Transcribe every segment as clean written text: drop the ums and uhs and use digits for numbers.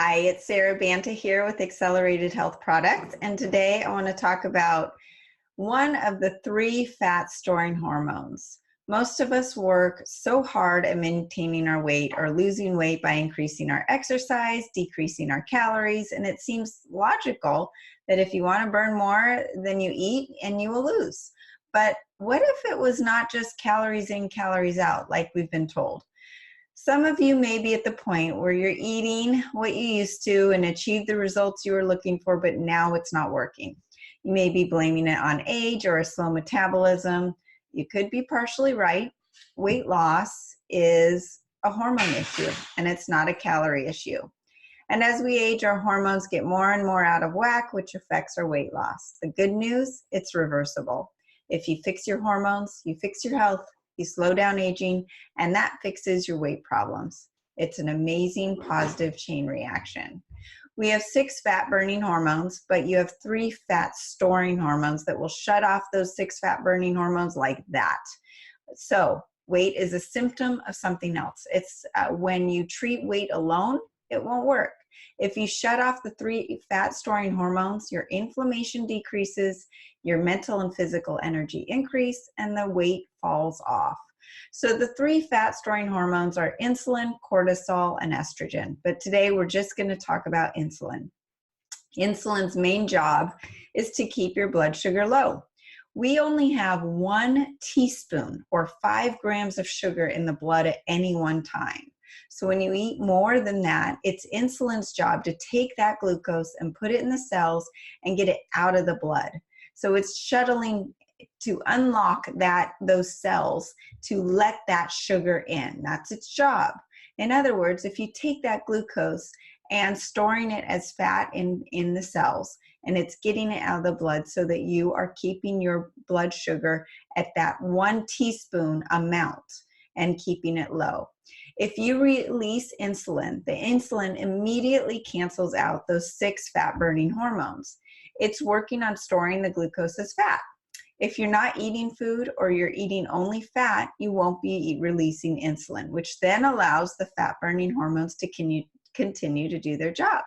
Hi, it's Sarah Banta here with Accelerated Health Products, and today I want to talk about one of the 3 fat-storing hormones. Most of us work so hard at maintaining our weight or losing weight by increasing our exercise, decreasing our calories, and it seems logical that if you want to burn more, then you eat and you will lose. But what if it was not just calories in, calories out, like we've been told? Some of you may be at the point where you're eating what you used to and achieve the results you were looking for, but now it's not working. You may be blaming it on age or a slow metabolism. You could be partially right. Weight loss is a hormone issue, and it's not a calorie issue. And as we age, our hormones get more and more out of whack, which affects our weight loss. The good news, it's reversible. If you fix your hormones, you fix your health, you slow down aging, and that fixes your weight problems. It's an amazing positive chain reaction. We have 6 fat-burning hormones, but you have 3 fat-storing hormones that will shut off those 6 fat-burning hormones like that. So weight is a symptom of something else. It's when you treat weight alone, it won't work. If you shut off the 3 fat-storing hormones, your inflammation decreases, your mental and physical energy increase, and the weight falls off. So the 3 fat-storing hormones are insulin, cortisol, and estrogen. But today we're just going to talk about insulin. Insulin's main job is to keep your blood sugar low. We only have 1 teaspoon or 5 grams of sugar in the blood at any one time. So when you eat more than that, it's insulin's job to take that glucose and put it in the cells and get it out of the blood. So it's shuttling to unlock those cells to let that sugar in. That's its job. In other words, if you take that glucose and storing it as fat in the cells, and it's getting it out of the blood so that you are keeping your blood sugar at that 1 teaspoon amount and keeping it low. If you release insulin, the insulin immediately cancels out those 6 fat-burning hormones. It's working on storing the glucose as fat. If you're not eating food or you're eating only fat, you won't be releasing insulin, which then allows the fat-burning hormones to continue to do their job.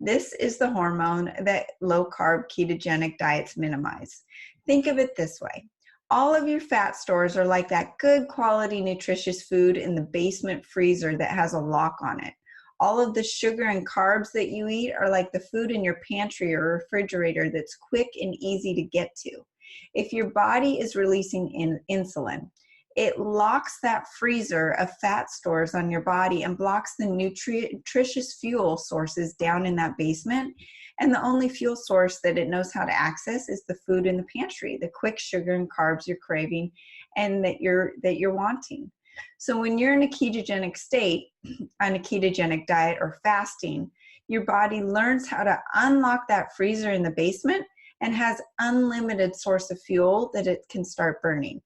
This is the hormone that low-carb ketogenic diets minimize. Think of it this way. All of your fat stores are like that good quality nutritious food in the basement freezer that has a lock on it. All of the sugar and carbs that you eat are like the food in your pantry or refrigerator that's quick and easy to get to. If your body is releasing insulin, it locks that freezer of fat stores on your body and blocks the nutritious fuel sources down in that basement. And the only fuel source that it knows how to access is the food in the pantry, the quick sugar and carbs you're craving and that you're wanting. So when you're in a ketogenic state, on a ketogenic diet or fasting, your body learns how to unlock that freezer in the basement and has unlimited source of fuel that it can start burning.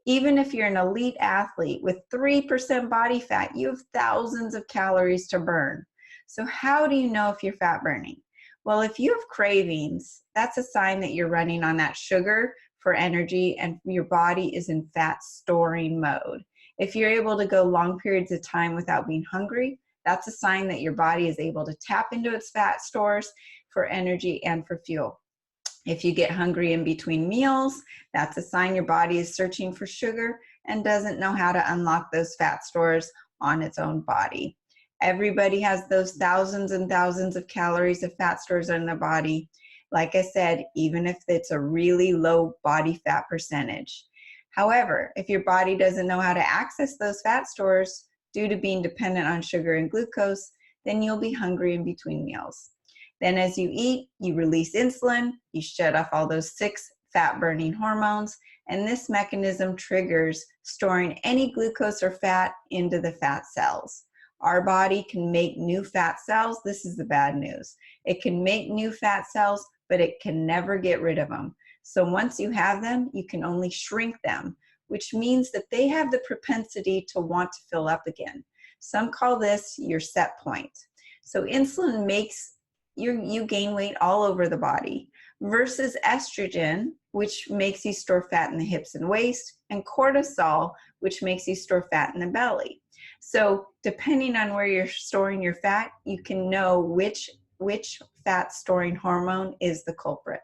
Even if you're an elite athlete with 3% body fat, you have thousands of calories to burn. So how do you know if you're fat burning? Well, if you have cravings, that's a sign that you're running on that sugar for energy and your body is in fat storing mode. If you're able to go long periods of time without being hungry, that's a sign that your body is able to tap into its fat stores for energy and for fuel. If you get hungry in between meals, that's a sign your body is searching for sugar and doesn't know how to unlock those fat stores on its own body. Everybody has those thousands and thousands of calories of fat stores in their body. Like I said, even if it's a really low body fat percentage. However, if your body doesn't know how to access those fat stores due to being dependent on sugar and glucose, then you'll be hungry in between meals. Then as you eat, you release insulin, you shut off all those 6 fat-burning hormones, and this mechanism triggers storing any glucose or fat into the fat cells. Our body can make new fat cells. This is the bad news. It can make new fat cells, but it can never get rid of them. So once you have them, you can only shrink them, which means that they have the propensity to want to fill up again. Some call this your set point. So insulin makes you gain weight all over the body versus estrogen, which makes you store fat in the hips and waist, and cortisol, which makes you store fat in the belly. So depending on where you're storing your fat, you can know which fat storing hormone is the culprit.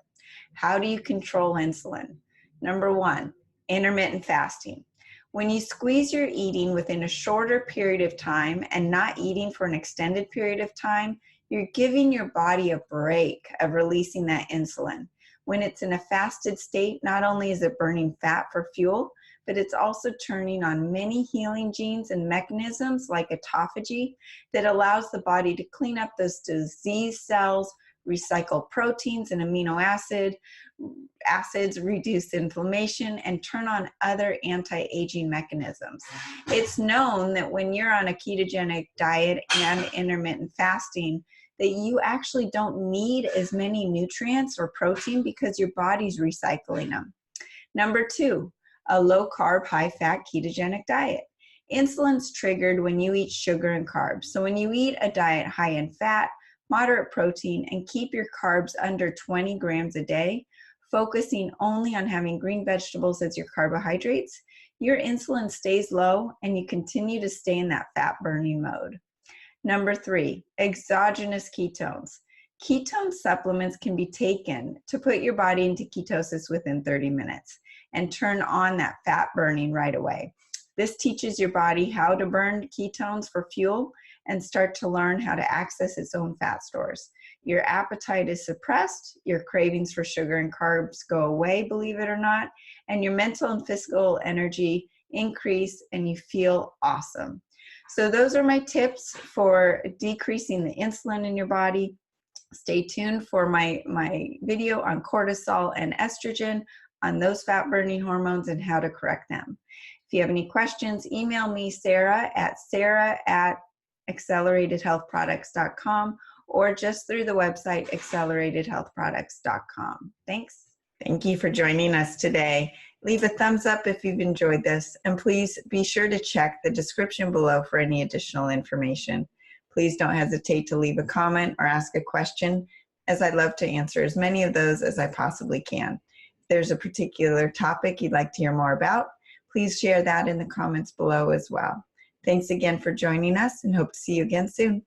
How do you control insulin? Number one, intermittent fasting. When you squeeze your eating within a shorter period of time and not eating for an extended period of time, you're giving your body a break of releasing that insulin. When it's in a fasted state, not only is it burning fat for fuel, but it's also turning on many healing genes and mechanisms like autophagy that allows the body to clean up those disease cells, recycle proteins and amino acids, reduce inflammation, and turn on other anti-aging mechanisms. It's known that when you're on a ketogenic diet and intermittent fasting, that you actually don't need as many nutrients or protein because your body's recycling them. Number two, a low-carb, high-fat ketogenic diet. Insulin's triggered when you eat sugar and carbs. So when you eat a diet high in fat, moderate protein, and keep your carbs under 20 grams a day, focusing only on having green vegetables as your carbohydrates, your insulin stays low and you continue to stay in that fat burning mode. Number three, exogenous ketones. Ketone supplements can be taken to put your body into ketosis within 30 minutes and turn on that fat burning right away. This teaches your body how to burn ketones for fuel and start to learn how to access its own fat stores. Your appetite is suppressed, your cravings for sugar and carbs go away, believe it or not, and your mental and physical energy increase and you feel awesome. So those are my tips for decreasing the insulin in your body. Stay tuned for my video on cortisol and estrogen, on those fat burning hormones and how to correct them. If you have any questions, email me, Sarah at acceleratedhealthproducts.com, or just through the website acceleratedhealthproducts.com. Thanks. Thank you for joining us today. Leave a thumbs up if you've enjoyed this, and please be sure to check the description below for any additional information. Please don't hesitate to leave a comment or ask a question, as I'd love to answer as many of those as I possibly can. If there's a particular topic you'd like to hear more about, please share that in the comments below as well. Thanks again for joining us and hope to see you again soon.